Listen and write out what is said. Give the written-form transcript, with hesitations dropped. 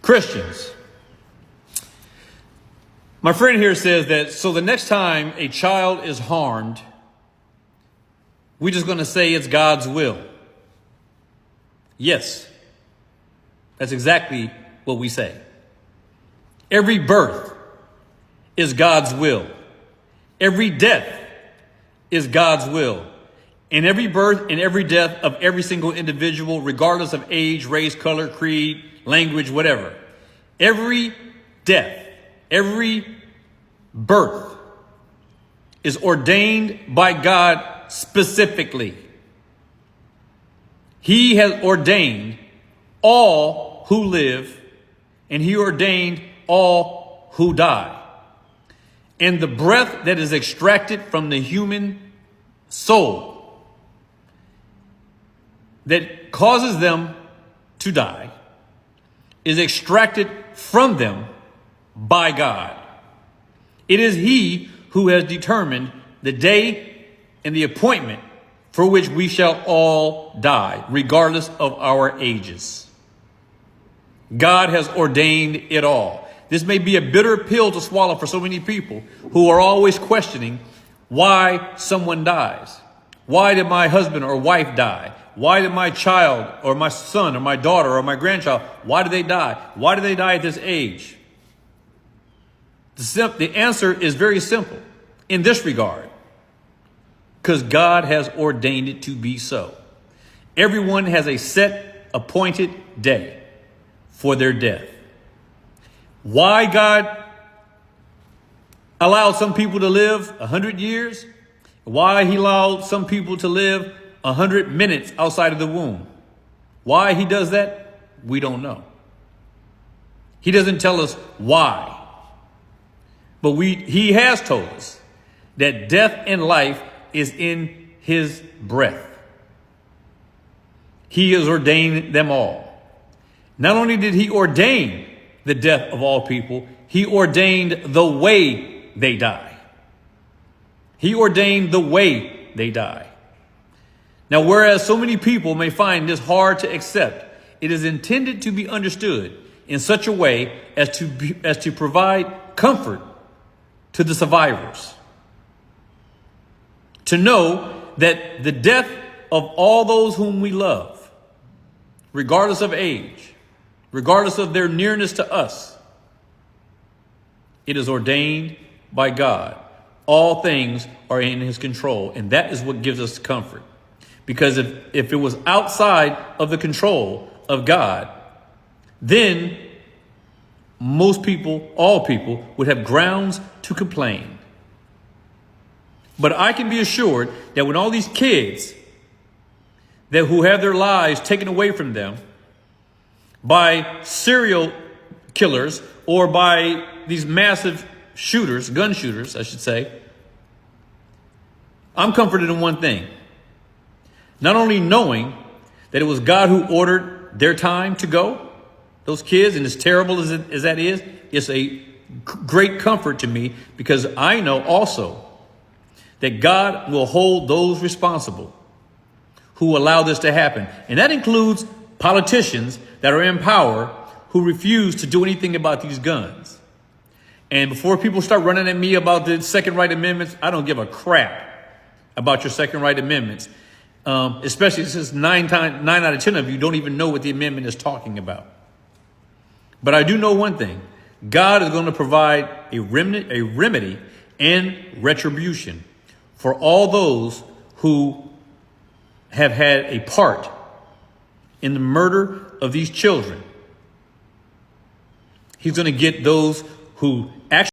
Christians. My friend here says that, so the next time a child is harmed, we're just going to say it's God's will. Yes, that's exactly what we say. Every birth is God's will. Every death is God's will. And every birth and every death of every single individual, regardless of age, race, color, creed, language, whatever. Every death, every birth is ordained by God specifically. He has ordained all who live, and he ordained all who die. And the breath that is extracted from the human soul that causes them to die is extracted from them by God. It is he who has determined the day and the appointment for which we shall all die, regardless of our ages. God has ordained it all. This may be a bitter pill to swallow for so many people who are always questioning why someone dies. Why did my husband or wife die? Why did my child or my son or my daughter or my grandchild, why did they die? Why did they die at this age? The answer is very simple in this regard. Because God has ordained it to be so. Everyone has a set appointed day for their death. Why God allowed some people to live 100 years? Why he allowed some people to live 100 minutes outside of the womb? Why he does that? We don't know. He doesn't tell us why. But he has told us that death and life is in his breath. He has ordained them all. Not only did he ordain the death of all people, he ordained the way they die. He ordained the way they die. Now, whereas so many people may find this hard to accept, it is intended to be understood in such a way as to provide comfort to the survivors. To know that the death of all those whom we love, regardless of age, regardless of their nearness to us, it is ordained by God. All things are in his control, and that is what gives us comfort. Because if it was outside of the control of God, then most people, all people, would have grounds to complain. But I can be assured that when all these kids who have their lives taken away from them by serial killers or by these massive shooters, gun shooters, I should say, I'm comforted in one thing. Not only knowing that it was God who ordered their time to go, those kids, and as terrible as that is, it's a great comfort to me because I know also that God will hold those responsible who allow this to happen. And that includes politicians that are in power who refuse to do anything about these guns. And before people start running at me about the Second Right Amendments, I don't give a crap about your Second Right Amendments. Especially since 9 out of 10 of you don't even know what the amendment is talking about. But I do know one thing. God is going to provide a remedy and retribution for all those who have had a part in the murder of these children. He's going to get those who actually